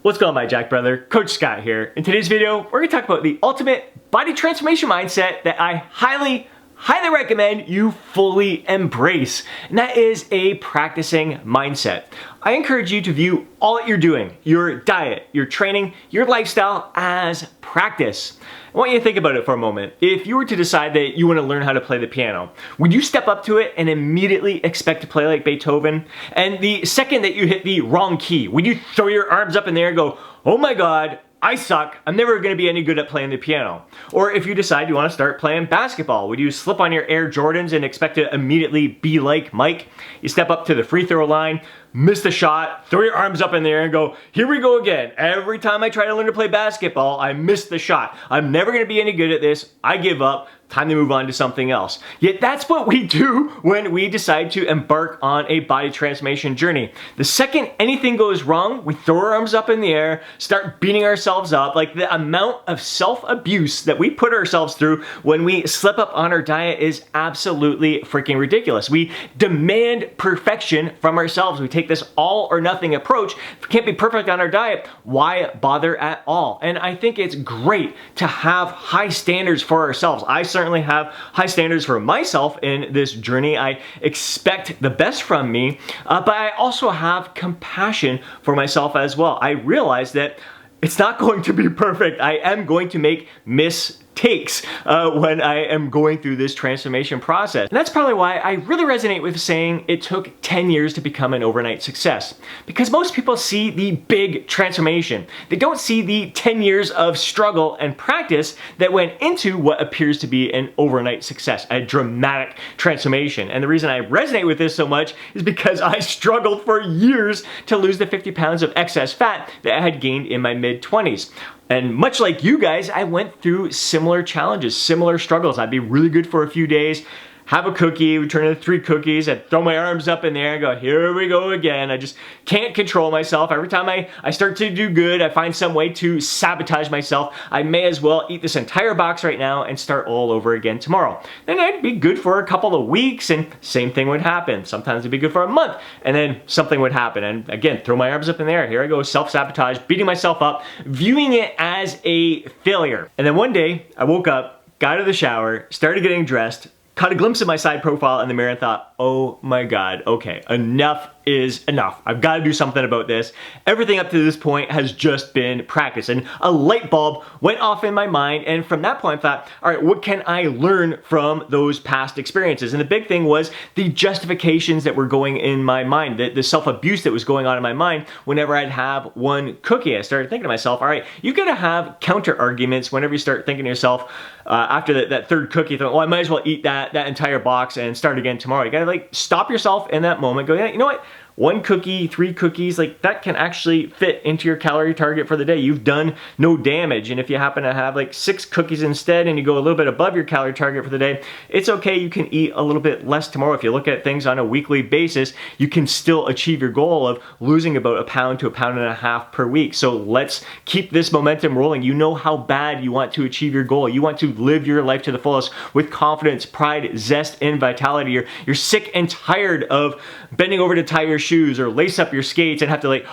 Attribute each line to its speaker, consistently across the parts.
Speaker 1: What's going on, my Jack brother? Coach Scott here. In today's video, we're gonna talk about the ultimate body transformation mindset that I highly recommend you fully embrace, and that is a practicing mindset. I encourage you to view all that you're doing, your diet, your training, your lifestyle, as practice. I want you to think about it for a moment. If you were to decide that you want to learn how to play the piano, would you step up to it and immediately expect to play like Beethoven? And the second that you hit the wrong key, would you throw your arms up in the air and go, "Oh my God, I suck, I'm never gonna be any good at playing the piano"? Or if you decide you wanna start playing basketball, would you slip on your Air Jordans and expect to immediately be like Mike? You step up to the free throw line, miss the shot, throw your arms up in the air and go, "Here we go again. Every time I try to learn to play basketball, I miss the shot. I'm never gonna be any good at this. I give up. Time to move on to something else." Yet that's what we do when we decide to embark on a body transformation journey. The second anything goes wrong, we throw our arms up in the air, start beating ourselves up. Like, the amount of self-abuse that we put ourselves through when we slip up on our diet is absolutely freaking ridiculous. We demand perfection from ourselves. We take this all or nothing approach. If we can't be perfect on our diet, why bother at all? And I think it's great to have high standards for ourselves. I certainly have high standards for myself in this journey. I expect the best from me, but I also have compassion for myself as well. I realize that it's not going to be perfect. I am going to make mistakes when I am going through this transformation process. And that's probably why I really resonate with saying it took 10 years to become an overnight success. Because most people see the big transformation. They don't see the 10 years of struggle and practice that went into what appears to be an overnight success, a dramatic transformation. And the reason I resonate with this so much is because I struggled for years to lose the 50 pounds of excess fat that I had gained in my mid-20s. And much like you guys, I went through similar challenges, similar struggles. I'd be really good for a few days, have a cookie, would turn into 3 cookies, I'd throw my arms up in the air and go, "Here we go again." I just can't control myself. Every time I start to do good, I find some way to sabotage myself. I may as well eat this entire box right now and start all over again tomorrow. Then I'd be good for a couple of weeks and same thing would happen. Sometimes it'd be good for a month and then something would happen. And again, throw my arms up in the air. Here I go, self-sabotage, beating myself up, viewing it as a failure. And then one day I woke up, got out of the shower, started getting dressed, caught a glimpse of my side profile in the mirror and thought, "Oh my God, okay, enough is enough. I've got to do something about this. Everything up to this point has just been practice." And a light bulb went off in my mind, and from that point I thought, all right, what can I learn from those past experiences? And the big thing was the justifications that were going in my mind, the self-abuse that was going on in my mind whenever I'd have one cookie. I started thinking to myself, all right, you gotta have counter arguments whenever you start thinking to yourself, after that third cookie, you think, "Oh, I might as well eat that entire box and start again tomorrow." You gotta like stop yourself in that moment, go, "Yeah, you know what? 1 cookie, 3 cookies, like that can actually fit into your calorie target for the day. You've done no damage." And if you happen to have like 6 cookies instead and you go a little bit above your calorie target for the day, it's okay. You can eat a little bit less tomorrow. If you look at things on a weekly basis, you can still achieve your goal of losing about 1 pound to 1.5 pounds per week. So let's keep this momentum rolling. You know how bad you want to achieve your goal. You want to live your life to the fullest with confidence, pride, zest, and vitality. You're sick and tired of bending over to tie your shoes or lace up your skates and have to like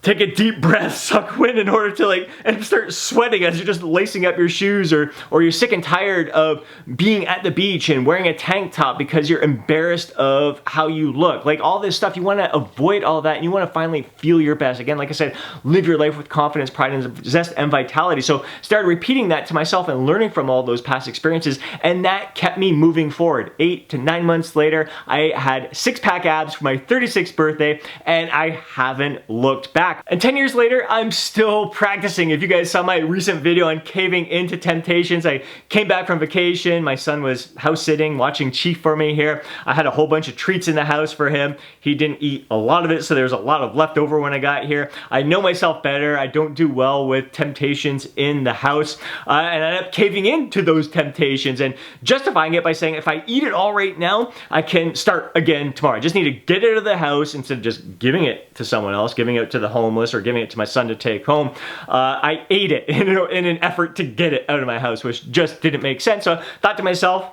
Speaker 1: take a deep breath, suck wind in order to like, and start sweating as you're just lacing up your shoes, or you're sick and tired of being at the beach and wearing a tank top because you're embarrassed of how you look. Like all this stuff, you want to avoid all that and you want to finally feel your best. Again, like I said, live your life with confidence, pride, and zest and vitality. So started repeating that to myself and learning from all those past experiences, and that kept me moving forward. 8 to 9 months later, I had 6-pack abs for my 36th birthday, and I haven't looked back. And 10 years later, I'm still practicing. If you guys saw my recent video on caving into temptations, I came back from vacation. My son was house sitting, watching Chief for me here. I had a whole bunch of treats in the house for him. He didn't eat a lot of it, so there was a lot of leftover when I got here. I know myself better. I don't do well with temptations in the house. And I ended up caving into those temptations and justifying it by saying, if I eat it all right now, I can start again tomorrow. I just need to get it out of the house instead of just giving it to someone else, giving it to the homeless or giving it to my son to take home. I ate it in an effort to get it out of my house, which just didn't make sense. So I thought to myself,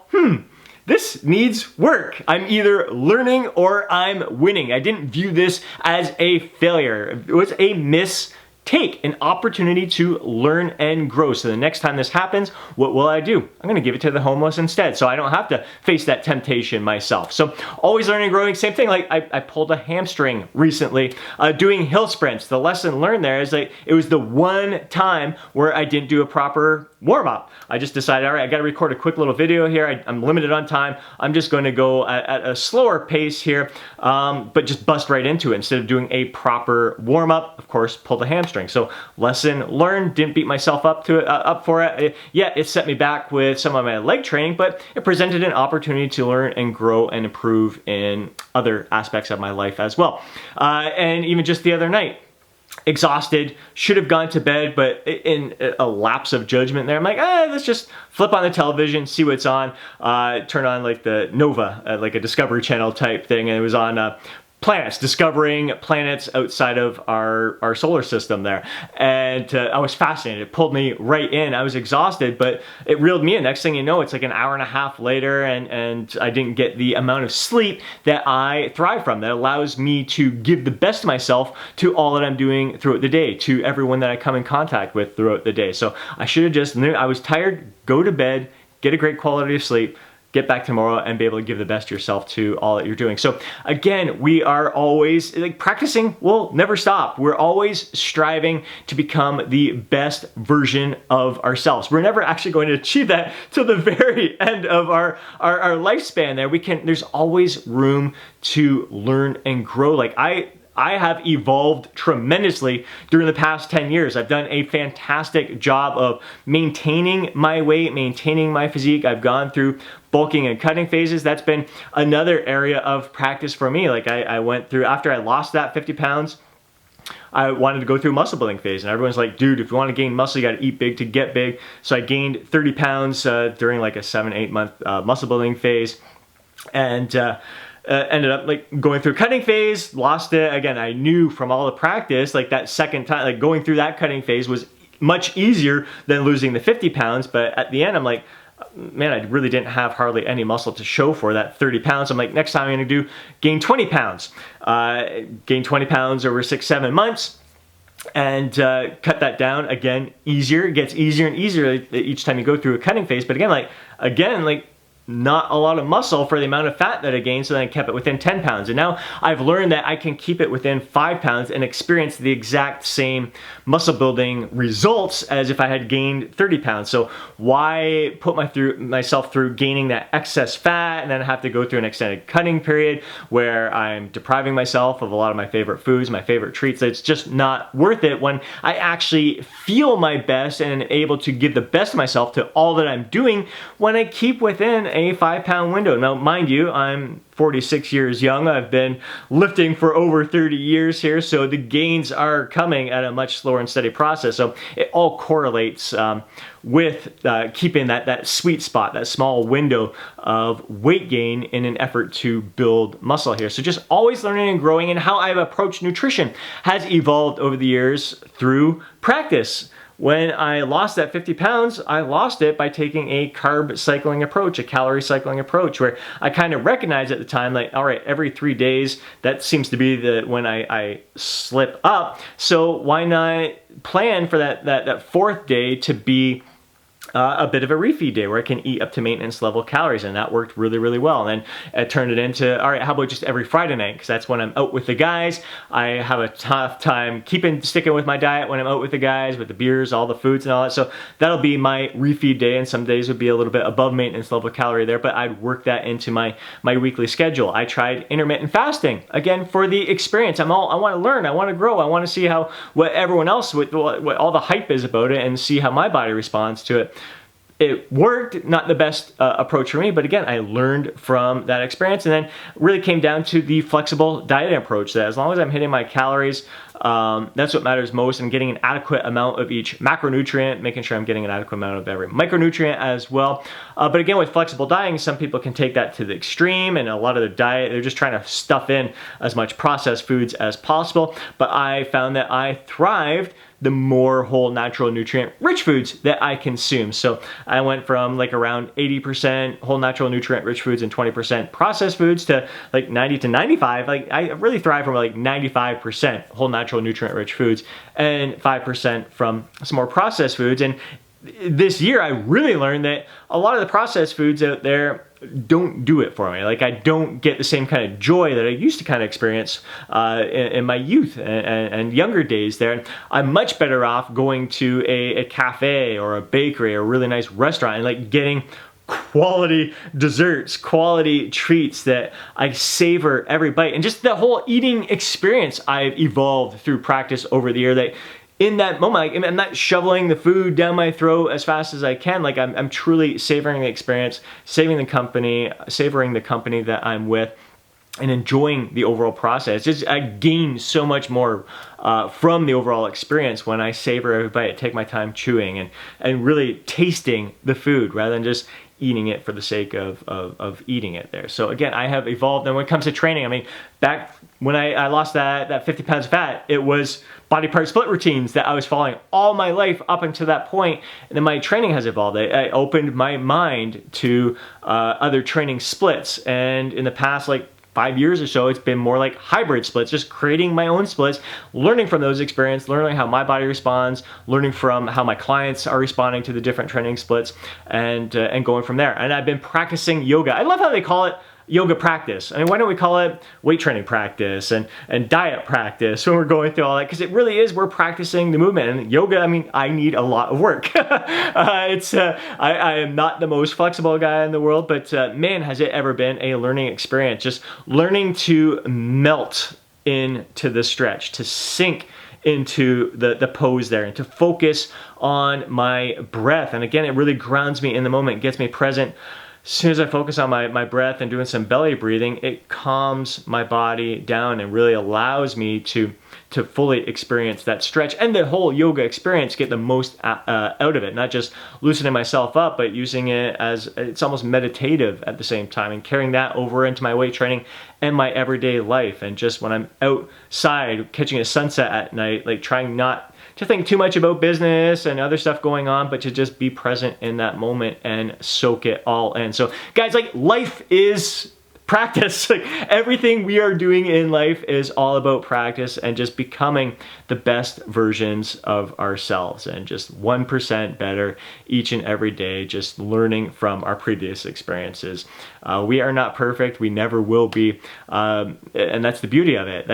Speaker 1: this needs work. I'm either learning or I'm winning. I didn't view this as a failure. It was a take an opportunity to learn and grow. So the next time this happens, what will I do? I'm gonna give it to the homeless instead, so I don't have to face that temptation myself. So always learning and growing, same thing. Like I pulled a hamstring recently doing hill sprints. The lesson learned there is like it was the one time where I didn't do a proper warm-up. I just decided, all right, I gotta record a quick little video here. I'm limited on time. I'm just gonna go at a slower pace here, but just bust right into it instead of doing a proper warm-up. Of course, pulled a hamstring. So lesson learned, didn't beat myself up for it. Yeah, it set me back with some of my leg training, but it presented an opportunity to learn and grow and improve in other aspects of my life as well. And even just the other night, exhausted, should have gone to bed, but in a lapse of judgment there, I'm like, let's just flip on the television, see what's on, turn on like the Nova, like a Discovery Channel type thing, and it was on planets, discovering planets outside of our solar system there. And I was fascinated. It pulled me right in. I was exhausted, but it reeled me in. Next thing you know, it's like an hour and a half later, and I didn't get the amount of sleep that I thrive from, that allows me to give the best of myself to all that I'm doing throughout the day, to everyone that I come in contact with throughout the day. So I should have just knew I was tired, go to bed, get a great quality of sleep, get back tomorrow and be able to give the best of yourself to all that you're doing. So again, we are always, like, practicing will never stop. We're always striving to become the best version of ourselves. We're never actually going to achieve that till the very end of our lifespan there. There's always room to learn and grow. Like I have evolved tremendously during the past 10 years. I've done a fantastic job of maintaining my weight, maintaining my physique. I've gone through bulking and cutting phases. That's been another area of practice for me. Like I went through, after I lost that 50 pounds, I wanted to go through a muscle building phase, and everyone's like, dude, if you want to gain muscle, you got to eat big to get big. So I gained 30 pounds during like a 7-8 month muscle building phase, and ended up like going through cutting phase, lost it. Again, I knew from all the practice, like that second time, like going through that cutting phase was much easier than losing the 50 pounds. But at the end, I'm like, man, I really didn't have hardly any muscle to show for that 30 pounds. I'm like, next time I'm gonna do gain 20 pounds. Gain 20 pounds over 6-7 months. And cut that down. Again, easier. It gets easier and easier each time you go through a cutting phase. But again, like not a lot of muscle for the amount of fat that I gained, so then I kept it within 10 pounds. And now I've learned that I can keep it within 5 pounds and experience the exact same muscle building results as if I had gained 30 pounds. So why put myself through gaining that excess fat and then have to go through an extended cutting period where I'm depriving myself of a lot of my favorite foods, my favorite treats? It's just not worth it when I actually feel my best and able to give the best of myself to all that I'm doing when I keep within a 5 pound window. Now, mind you, I'm 46 years young. I've been lifting for over 30 years here, so the gains are coming at a much slower and steady process. So it all correlates with keeping that sweet spot, that small window of weight gain in an effort to build muscle here. So just always learning and growing, and how I've approached nutrition has evolved over the years through practice. When I lost that 50 pounds, I lost it by taking a carb cycling approach, a calorie cycling approach, where I kind of recognized at the time, like, all right, every 3 days, that seems to be when I slip up. So why not plan for that fourth day to be a bit of a refeed day where I can eat up to maintenance level calories, and that worked really, really well. And then I turned it into, all right, how about just every Friday night? Because that's when I'm out with the guys. I have a tough time sticking with my diet when I'm out with the guys, with the beers, all the foods and all that. So that'll be my refeed day, and some days would be a little bit above maintenance level calorie there, but I'd work that into my weekly schedule. I tried intermittent fasting, again, for the experience. I want to learn, I want to grow, I want to see what everyone else, what all the hype is about it, and see how my body responds to it. It worked, not the best approach for me, but again, I learned from that experience, and then really came down to the flexible dieting approach, that as long as I'm hitting my calories, that's what matters most. I'm getting an adequate amount of each macronutrient, making sure I'm getting an adequate amount of every micronutrient as well. But again, with flexible dieting, some people can take that to the extreme, and a lot of their diet, they're just trying to stuff in as much processed foods as possible. But I found that I thrived the more whole, natural, nutrient rich foods that I consume. So I went from like around 80% whole, natural, nutrient rich foods and 20% processed foods to like 90 to 95. Like I really thrive from like 95% whole, natural, nutrient rich foods and 5% from some more processed foods. And this year I really learned that a lot of the processed foods out there don't do it for me. Like I don't get the same kind of joy that I used to kind of experience in my youth and younger days there. I'm much better off going to a cafe or a bakery or a really nice restaurant and like getting quality desserts, quality treats that I savor every bite. And just the whole eating experience I've evolved through practice over the year, that in that moment, like, I'm not shoveling the food down my throat as fast as I can. Like I'm truly savoring the experience, savoring the company that I'm with, and enjoying the overall process. Just I gain so much more from the overall experience when I savor every bite, take my time chewing and really tasting the food rather than just eating it for the sake of eating it there. So again, I have evolved. And when it comes to training, I mean, back when I lost that 50 pounds of fat, it was body part split routines that I was following all my life up until that point. And then my training has evolved. I opened my mind to other training splits. And in the past, like 5 years or so, it's been more like hybrid splits, just creating my own splits, learning from those experiences, learning how my body responds, learning from how my clients are responding to the different training splits, and going from there. And I've been practicing yoga. I love how they call it yoga practice. I mean, why don't we call it weight training practice and diet practice when we're going through all that? Because it really is, we're practicing the movement. And yoga, I mean, I need a lot of work. I am not the most flexible guy in the world, but man, has it ever been a learning experience. Just learning to melt into the stretch, to sink into the pose there, and to focus on my breath. And again, it really grounds me in the moment, gets me present. As soon as I focus on my breath and doing some belly breathing, it calms my body down and really allows me to fully experience that stretch and the whole yoga experience, get the most out of it. Not just loosening myself up, but using it as, it's almost meditative at the same time, and carrying that over into my weight training and my everyday life. And just when I'm outside catching a sunset at night, like trying not to think too much about business and other stuff going on, but to just be present in that moment and soak it all in. So guys, like, life is practice. Like, everything we are doing in life is all about practice and just becoming the best versions of ourselves, and just 1% better each and every day, just learning from our previous experiences. We are not perfect. We never will be. And that's the beauty of it.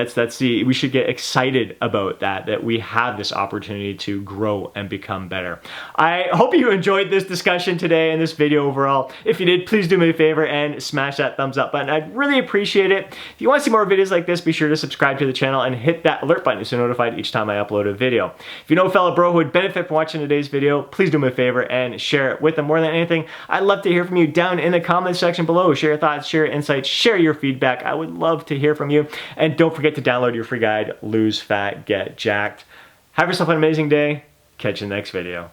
Speaker 1: We should get excited about that we have this opportunity to grow and become better. I hope you enjoyed this discussion today and this video overall. If you did, please do me a favor and smash that thumbs up button. I'd really appreciate it. If you want to see more videos like this, be sure to subscribe to the channel and hit that alert button so you're notified each time I upload a video. If you know a fellow bro who would benefit from watching today's video, please do me a favor and share it with them. More than anything, I'd love to hear from you down in the comments section below. Share your thoughts, share your insights, share your feedback. I would love to hear from you. And don't forget to download your free guide, Lose Fat, Get Jacked. Have yourself an amazing day. Catch you in the next video.